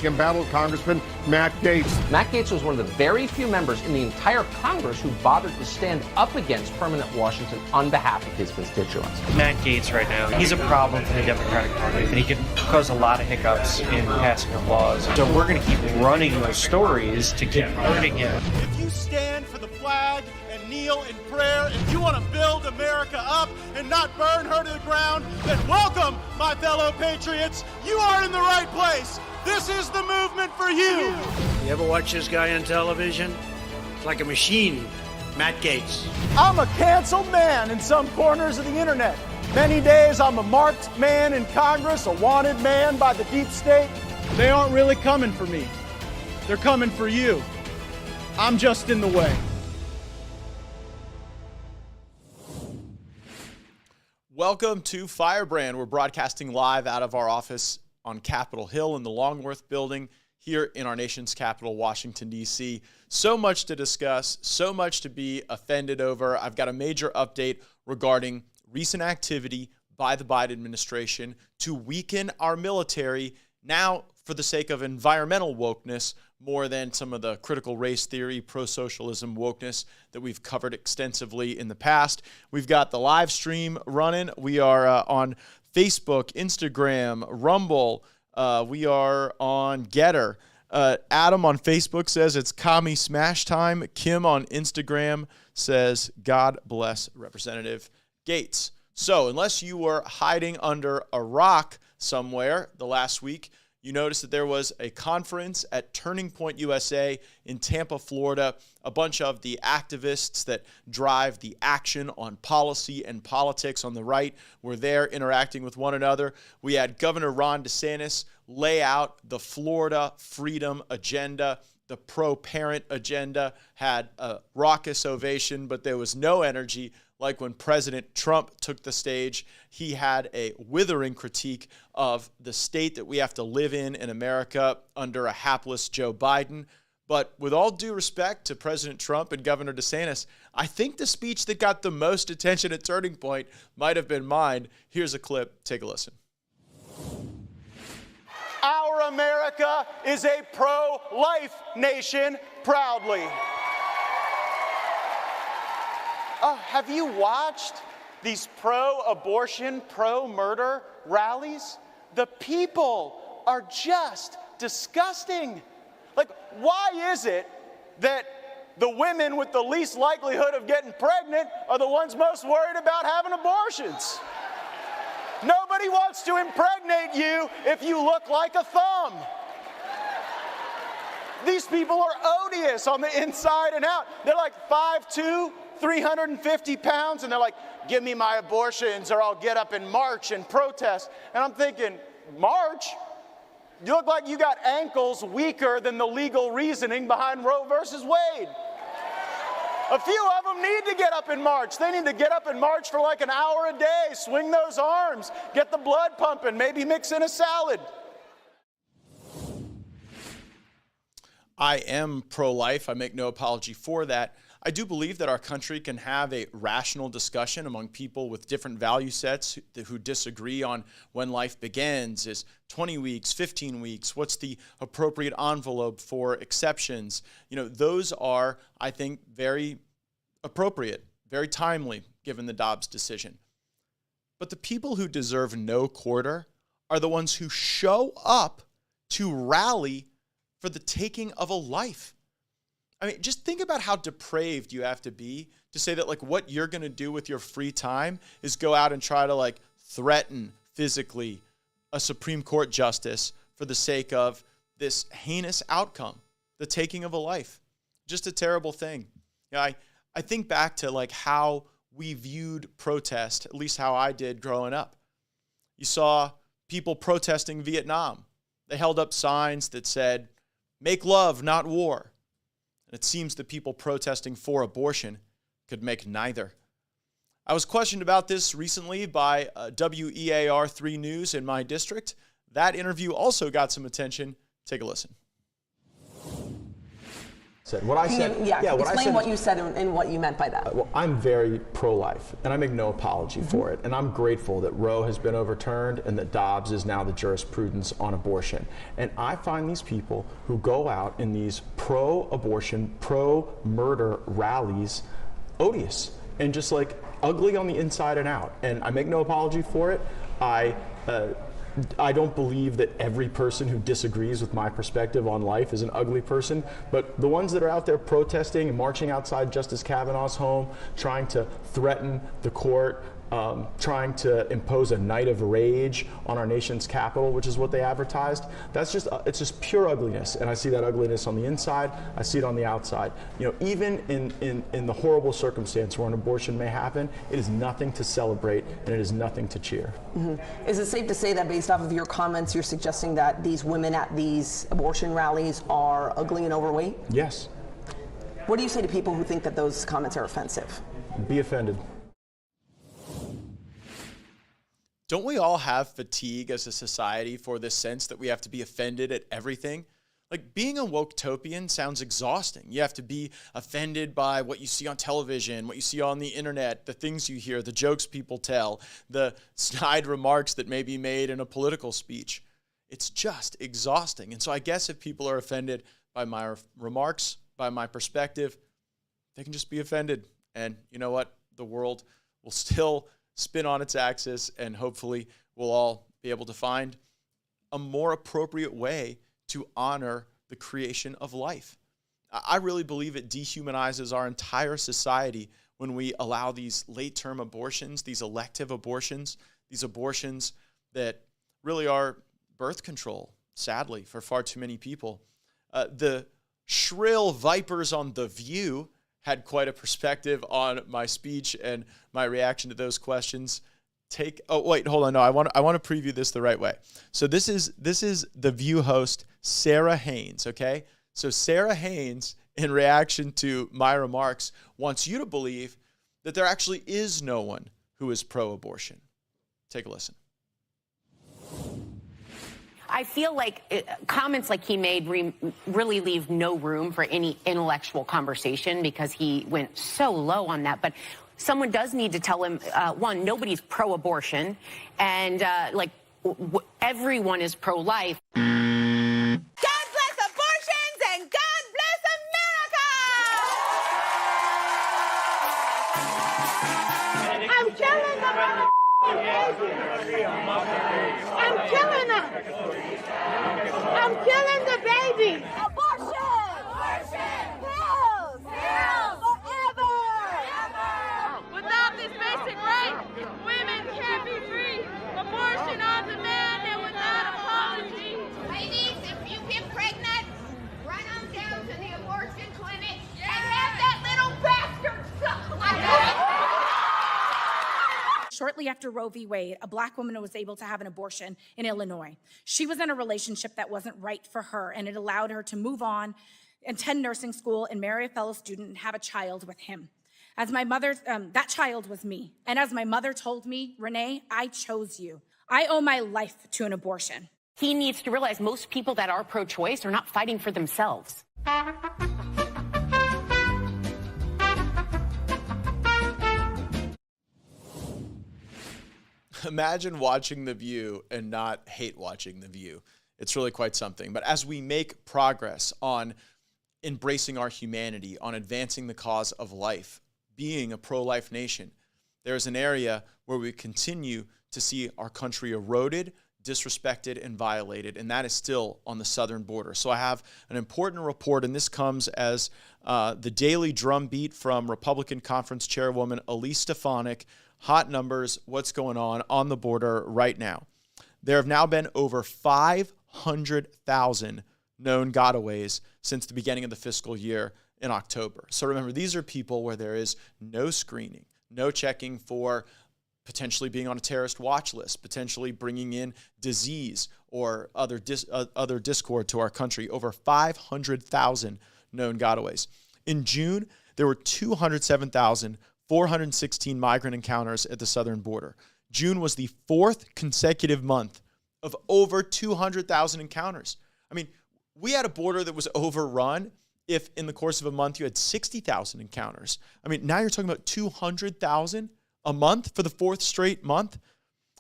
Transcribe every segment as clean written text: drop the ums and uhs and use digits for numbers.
embattled Congressman Matt Gaetz. Matt Gaetz was one of the very few members in the entire Congress who bothered to stand up against permanent Washington on behalf of his constituents. Matt Gaetz right now, he's a problem for the Democratic Party, and he can cause a lot of hiccups in passing of laws. So we're going to keep running those stories to keep hurting him. If you stand for the flag and kneel in prayer, if you want to build America up and not burn her to the ground, then welcome, my fellow patriots. You are in the right place. This is the movement for you. You ever watch this guy on television? It's like a machine. Matt Gaetz. I'm a canceled man in some corners of the internet. Many days I'm a marked man in Congress, a wanted man by the deep state. They aren't really coming for me. They're coming for you. I'm just in the way. Welcome to Firebrand. We're broadcasting live out of our office on Capitol Hill in the Longworth building here in our nation's capital, Washington, D.C. So much to discuss, so much to be offended over. I've got a major update regarding recent activity by the Biden administration to weaken our military, now for the sake of environmental wokeness, more than some of the critical race theory, pro-socialism wokeness that we've covered extensively in the past. We've got the live stream running. We are on Facebook, Instagram, Rumble. We are on Getter. Adam on Facebook says it's commie smash time. Kim on Instagram says, God bless Representative Gaetz. So unless you were hiding under a rock somewhere the last week, you noticed that there was a conference at Turning Point USA in Tampa, Florida. A bunch of the activists that drive the action on policy and politics on the right were there interacting with one another. We had Governor Ron DeSantis lay out the Florida freedom agenda. The pro-parent agenda had a raucous ovation, but there was no energy like when President Trump took the stage. He had a withering critique of the state that we have to live in America under a hapless Joe Biden. But with all due respect to President Trump and Governor DeSantis, I think the speech that got the most attention at Turning Point might have been mine. Here's a clip. Take a listen. Our America is a pro-life nation, proudly. Have you watched these pro-abortion, pro-murder rallies? The people are just disgusting. Like, why is it that the women with the least likelihood of getting pregnant are the ones most worried about having abortions? Nobody wants to impregnate you if you look like a thumb. These people are odious on the inside and out. They're like 5'2", 350 pounds, and they're like, give me my abortions or I'll get up and march and protest. And I'm thinking, march? You look like you got ankles weaker than the legal reasoning behind Roe versus Wade. A few of them need to get up and march. They need to get up and march for like an hour a day, swing those arms, get the blood pumping, maybe mix in a salad. I am pro-life. I make no apology for that. I do believe that our country can have a rational discussion among people with different value sets who disagree on when life begins. Is 20 weeks, 15 weeks? What's the appropriate envelope for exceptions? You know, those are, I think, very appropriate, very timely, given the Dobbs decision. But the people who deserve no quarter are the ones who show up to rally for the taking of a life. I mean, just think about how depraved you have to be to say that, like, what you're going to do with your free time is go out and try to, like, threaten physically a Supreme Court justice for the sake of this heinous outcome, the taking of a life. Just a terrible thing. You know, I think back to, like, how we viewed protest, at least how I did growing up. You saw people protesting Vietnam. They held up signs that said, "Make love, not war." It seems the people protesting for abortion could make neither. I was questioned about this recently by WEAR 3 News in my district. That interview also got some attention. Take a listen. said. What I said. Explain what you said and what you meant by that. Well, I'm very pro-life, and I make no apology for it. And I'm grateful that Roe has been overturned and that Dobbs is now the jurisprudence on abortion. And I find these people who go out in these pro-abortion, pro-murder rallies odious and just like ugly on the inside and out. And I make no apology for it. I don't believe that every person who disagrees with my perspective on life is an ugly person, but the ones that are out there protesting and marching outside Justice Kavanaugh's home, trying to threaten the court, trying to impose a night of rage on our nation's capital, which is what they advertised, it's just pure ugliness. And I see that ugliness on the inside, I see it on the outside. You know, even in the horrible circumstance where an abortion may happen, it is nothing to celebrate and it is nothing to cheer. Mm-hmm. Is it safe to say that based off of your comments, you're suggesting that these women at these abortion rallies are ugly and overweight? Yes. What do you say to people who think that those comments are offensive? Be offended. Don't we all have fatigue as a society for this sense that we have to be offended at everything? Like, being a woke-topian sounds exhausting. You have to be offended by what you see on television, what you see on the internet, the things you hear, the jokes people tell, the snide remarks that may be made in a political speech. It's just exhausting. And so I guess if people are offended by my remarks, by my perspective, they can just be offended. And you know what? The world will still spin on its axis, and hopefully we'll all be able to find a more appropriate way to honor the creation of life. I really believe it dehumanizes our entire society when we allow these late-term abortions, these elective abortions, these abortions that really are birth control, sadly, for far too many people. The shrill vipers on The View had quite a perspective on my speech and my reaction to those questions. Hold on. No, I want to preview this the right way. So this is The View host Sarah Haynes, okay? So Sarah Haynes, in reaction to my remarks, wants you to believe that there actually is no one who is pro-abortion. Take a listen. I feel like comments like he made really leave no room for any intellectual conversation because he went so low on that. But someone does need to tell him, one, nobody's pro-abortion, and everyone is pro-life. God bless abortions and God bless America! I'm killing them. I'm killing them. I'm killing the baby. Abortion! Abortion! Pills! Pills! Forever! Forever! Without this basic right, women can't be free. Abortion on demand and without apology. Ladies, if you get pregnant, run on down to the abortion clinic and have that little bastard suck like that. Shortly after Roe v. Wade, a black woman was able to have an abortion in Illinois. She was in a relationship that wasn't right for her, and it allowed her to move on, attend nursing school, and marry a fellow student and have a child with him. As my mother, that child was me. And as my mother told me, Renee, I chose you. I owe my life to an abortion. He needs to realize most people that are pro-choice are not fighting for themselves. Imagine watching The View and not hate watching The View. It's really quite something. But as we make progress on embracing our humanity, on advancing the cause of life, being a pro-life nation, there's an area where we continue to see our country eroded, disrespected, and violated, and that is still on the southern border. So I have an important report, and this comes as the daily drumbeat from Republican Conference Chairwoman Elise Stefanik. Hot numbers, what's going on the border right now. There have now been over 500,000 known gotaways since the beginning of the fiscal year in October. So remember, these are people where there is no screening, no checking for potentially being on a terrorist watch list, potentially bringing in disease or other discord to our country. Over 500,000 known gotaways. In June, there were 207,416 migrant encounters at the southern border. June was the fourth consecutive month of over 200,000 encounters. I mean, we had a border that was overrun if in the course of a month you had 60,000 encounters. I mean, now you're talking about 200,000 a month for the fourth straight month.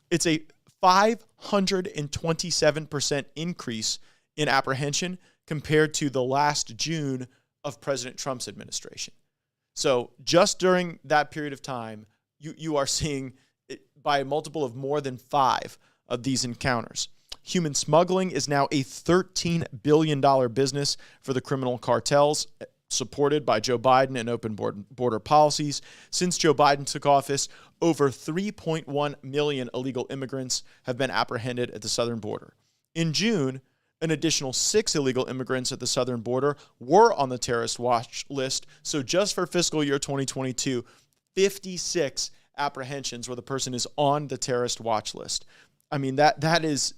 It's a 527% increase in apprehension compared to the last June of President Trump's administration. So just during that period of time, you are seeing it by a multiple of more than 5 of these encounters. Human smuggling is now a $13 billion business for the criminal cartels, supported by Joe Biden and open border policies. Since Joe Biden took office, over 3.1 million illegal immigrants have been apprehended at the southern border. In June, an additional 6 illegal immigrants at the southern border were on the terrorist watch list. So just for fiscal year 2022, 56 apprehensions where the person is on the terrorist watch list. I mean, that is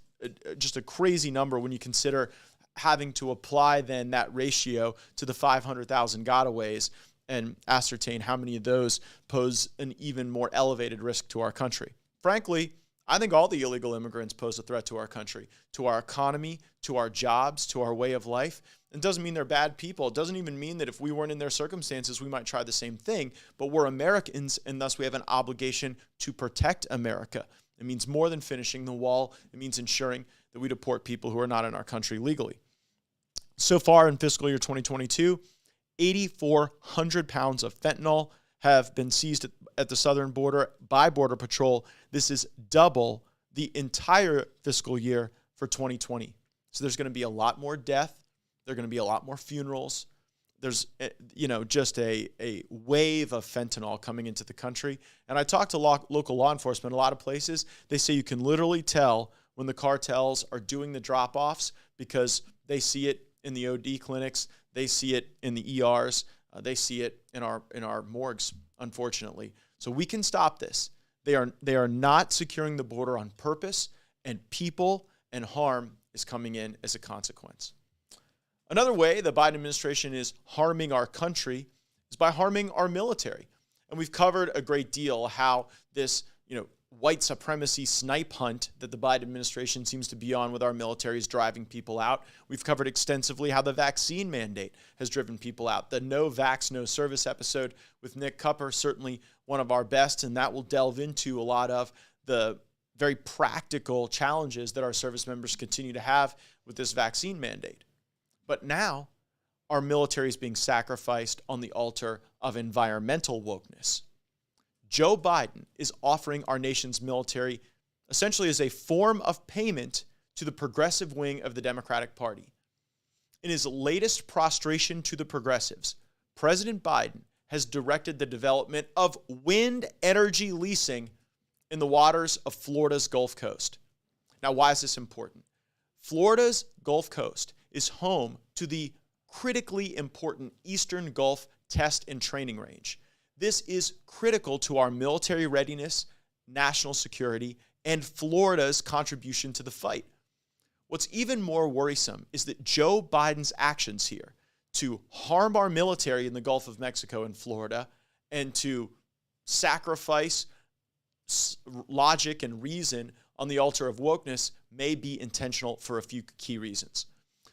just a crazy number when you consider having to apply then that ratio to the 500,000 gotaways and ascertain how many of those pose an even more elevated risk to our country. Frankly, I think all the illegal immigrants pose a threat to our country, to our economy, to our jobs, to our way of life. It doesn't mean they're bad people. It doesn't even mean that if we weren't in their circumstances, we might try the same thing. But we're Americans, and thus we have an obligation to protect America. It means more than finishing the wall. It means ensuring that we deport people who are not in our country legally. So far in fiscal year 2022, 8,400 pounds of fentanyl have been seized at the southern border by Border Patrol. This is double the entire fiscal year for 2020. So there's going to be a lot more death. There are going to be a lot more funerals. There's, just a wave of fentanyl coming into the country. And I talked to local law enforcement. A lot of places, they say you can literally tell when the cartels are doing the drop-offs because they see it in the OD clinics. They see it in the ERs. They see it in our morgues, unfortunately. So we can stop this. They are not securing the border on purpose, and people and harm is coming in as a consequence. Another way the Biden administration is harming our country is by harming our military. And we've covered a great deal how this, white supremacy snipe hunt that the Biden administration seems to be on with our military is driving people out. We've covered extensively how the vaccine mandate has driven people out. The No Vax, No Service episode with Nick Cupper, certainly one of our best, and that will delve into a lot of the very practical challenges that our service members continue to have with this vaccine mandate. But now, our military is being sacrificed on the altar of environmental wokeness. Joe Biden is offering our nation's military essentially as a form of payment to the progressive wing of the Democratic Party. In his latest prostration to the progressives, President Biden has directed the development of wind energy leasing in the waters of Florida's Gulf Coast. Now, why is this important? Florida's Gulf Coast is home to the critically important Eastern Gulf Test and Training Range. This is critical to our military readiness, national security, and Florida's contribution to the fight. What's even more worrisome is that Joe Biden's actions here to harm our military in the Gulf of Mexico and Florida and to sacrifice logic and reason on the altar of wokeness may be intentional for a few key reasons.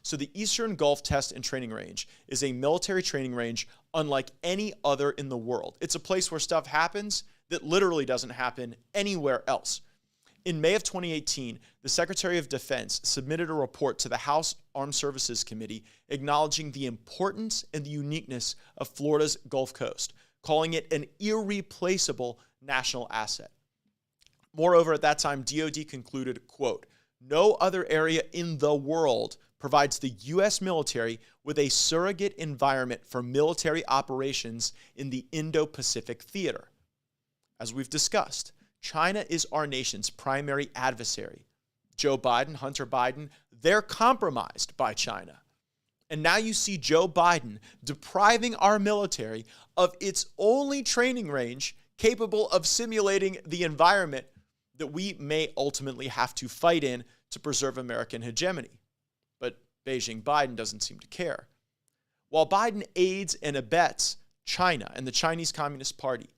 So the Eastern Gulf Test and Training Range is a military training range unlike any other in the world. It's a place where stuff happens that literally doesn't happen anywhere else. In May of 2018, the Secretary of Defense submitted a report to the House Armed Services Committee acknowledging the importance and the uniqueness of Florida's Gulf Coast, calling it an irreplaceable national asset. Moreover, at that time, DoD concluded, quote, "No other area in the world provides the U.S. military with a surrogate environment for military operations in the Indo-Pacific theater." As we've discussed, China is our nation's primary adversary. Joe Biden, Hunter Biden, they're compromised by China. And now you see Joe Biden depriving our military of its only training range capable of simulating the environment that we may ultimately have to fight in to preserve American hegemony. But Beijing Biden doesn't seem to care. While Biden aids and abets China and the Chinese Communist Party,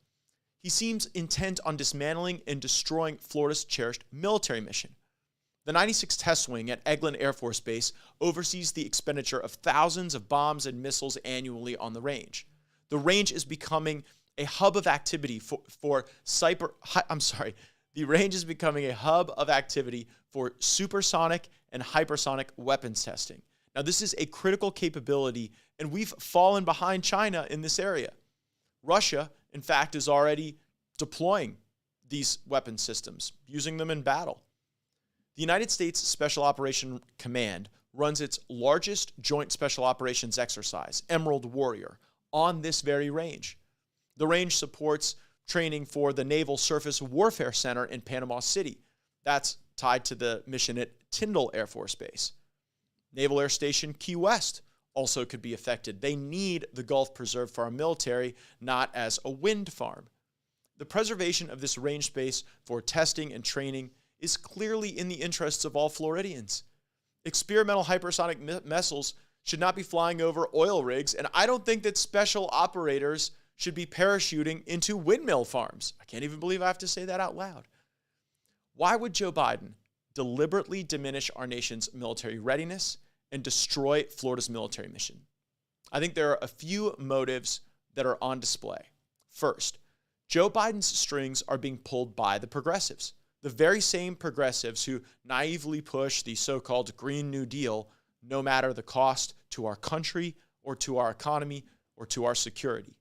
he seems intent on dismantling and destroying Florida's cherished military mission. The 96th Test Wing at Eglin Air Force Base oversees the expenditure of thousands of bombs and missiles annually on the range. The range is becoming a hub of activity the range is becoming a hub of activity for supersonic and hypersonic weapons testing. Now, this is a critical capability, and we've fallen behind China in this area. Russia, in fact, is already deploying these weapon systems, using them in battle. The United States Special Operations Command runs its largest joint special operations exercise, Emerald Warrior, on this very range. The range supports training for the Naval Surface Warfare Center in Panama City. That's tied to the mission at Tyndall Air Force Base. Naval Air Station Key West also could be affected. They need the Gulf preserved for our military, not as a wind farm. The preservation of this range space for testing and training is clearly in the interests of all Floridians. Experimental hypersonic missiles should not be flying over oil rigs, and I don't think that special operators should be parachuting into windmill farms. I can't even believe I have to say that out loud. Why would Joe Biden deliberately diminish our nation's military readiness and destroy Florida's military mission? I think there are a few motives that are on display. First, Joe Biden's strings are being pulled by the progressives, the very same progressives who naively push the so-called Green New Deal no matter the cost to our country or to our economy or to our security.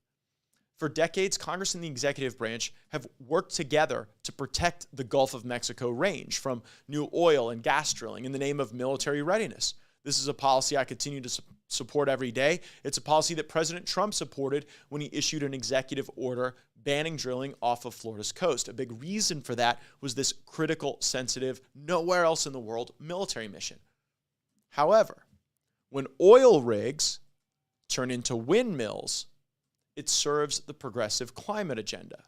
For decades, Congress and the executive branch have worked together to protect the Gulf of Mexico range from new oil and gas drilling in the name of military readiness. This is a policy I continue to support every day. It's a policy that President Trump supported when he issued an executive order banning drilling off of Florida's coast. A big reason for that was this critical, sensitive, nowhere else in the world military mission. However, when oil rigs turn into windmills, it serves the progressive climate agenda.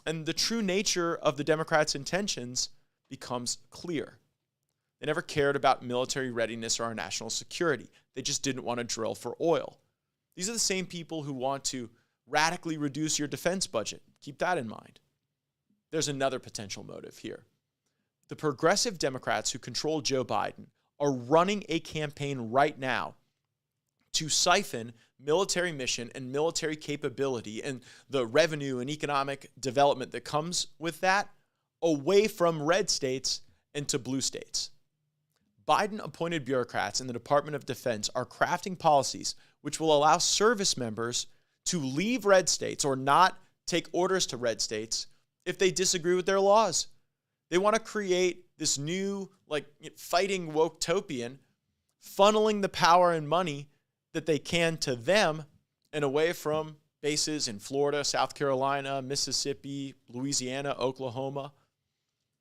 And the true nature of the Democrats' intentions becomes clear. They never cared about military readiness or our national security. They just didn't want to drill for oil. These are the same people who want to radically reduce your defense budget. Keep that in mind. There's another potential motive here. The progressive Democrats who control Joe Biden are running a campaign right now to siphon military mission and military capability and the revenue and economic development that comes with that away from red states and to blue states. Biden-appointed bureaucrats in the Department of Defense are crafting policies which will allow service members to leave red states or not take orders to red states if they disagree with their laws. They want to create this new, fighting woke-topian, funneling the power and money that they can to them and away from bases in Florida, South Carolina, Mississippi, Louisiana, Oklahoma.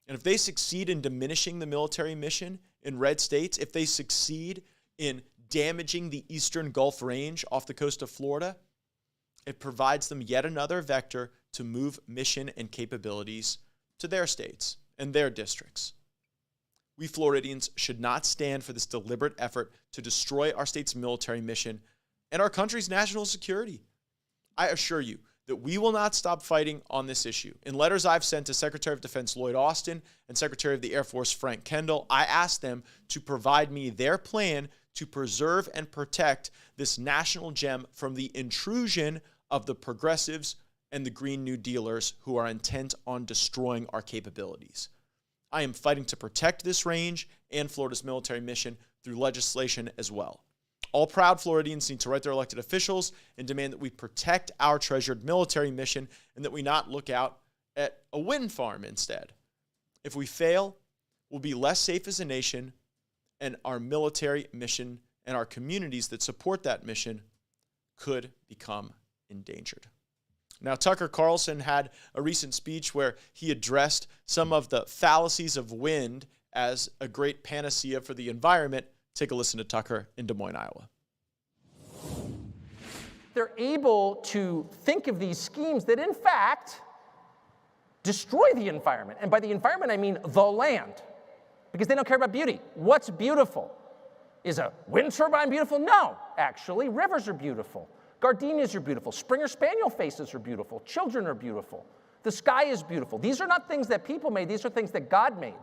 And if they succeed in diminishing the military mission in red states, if they succeed in damaging the eastern Gulf range off the coast of Florida, it provides them yet another vector to move mission and capabilities to their states and their districts. We Floridians should not stand for this deliberate effort to destroy our state's military mission and our country's national security. I assure you that we will not stop fighting on this issue. In letters I've sent to Secretary of Defense Lloyd Austin and Secretary of the Air Force Frank Kendall, I asked them to provide me their plan to preserve and protect this national gem from the intrusion of the progressives and the Green New Dealers who are intent on destroying our capabilities. I am fighting to protect this range and Florida's military mission through legislation as well. All proud Floridians need to write their elected officials and demand that we protect our treasured military mission and that we not look out at a wind farm instead. If we fail, we'll be less safe as a nation, and our military mission and our communities that support that mission could become endangered. Now, Tucker Carlson had a recent speech where he addressed some of the fallacies of wind as a great panacea for the environment. Take a listen to Tucker in Des Moines, Iowa. They're able to think of these schemes that, in fact, destroy the environment. And by the environment, I mean the land, because they don't care about beauty. What's beautiful? Is a wind turbine beautiful? No, actually. Rivers are beautiful. Gardenias are beautiful. Springer Spaniel faces are beautiful. Children are beautiful. The sky is beautiful. These are not things that people made. These are things that God made.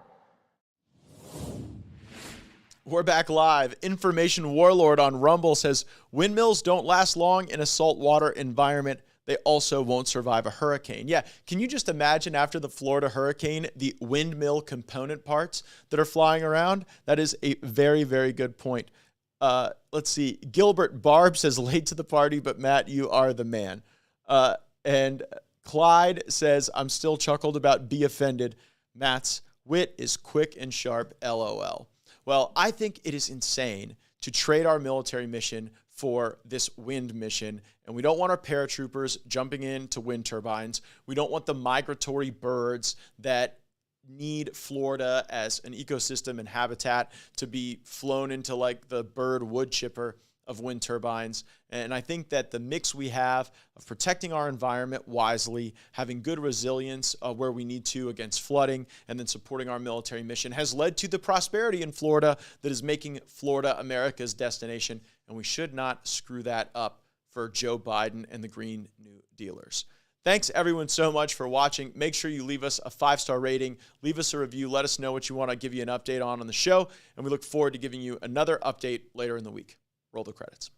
We're back live. Information Warlord on Rumble says, windmills don't last long in a saltwater environment. They also won't survive a hurricane. Yeah, can you just imagine after the Florida hurricane, the windmill component parts that are flying around? That is a very, very good point. Let's see. Gilbert Barb says, late to the party, but Matt, you are the man. And Clyde says, I'm still chuckled about be offended. Matt's wit is quick and sharp, LOL. Well, I think it is insane to trade our military mission for this wind mission. And we don't want our paratroopers jumping into wind turbines. We don't want the migratory birds that need Florida as an ecosystem and habitat to be flown into like the bird wood chipper of wind turbines. And I think that the mix we have of protecting our environment wisely, having good resilience where we need to against flooding, and then supporting our military mission has led to the prosperity in Florida that is making Florida America's destination. And we should not screw that up for Joe Biden and the Green New Dealers. Thanks, everyone, so much for watching. Make sure you leave us a 5-star rating. Leave us a review. Let us know what you want to give you an update on the show. And we look forward to giving you another update later in the week. Roll the credits.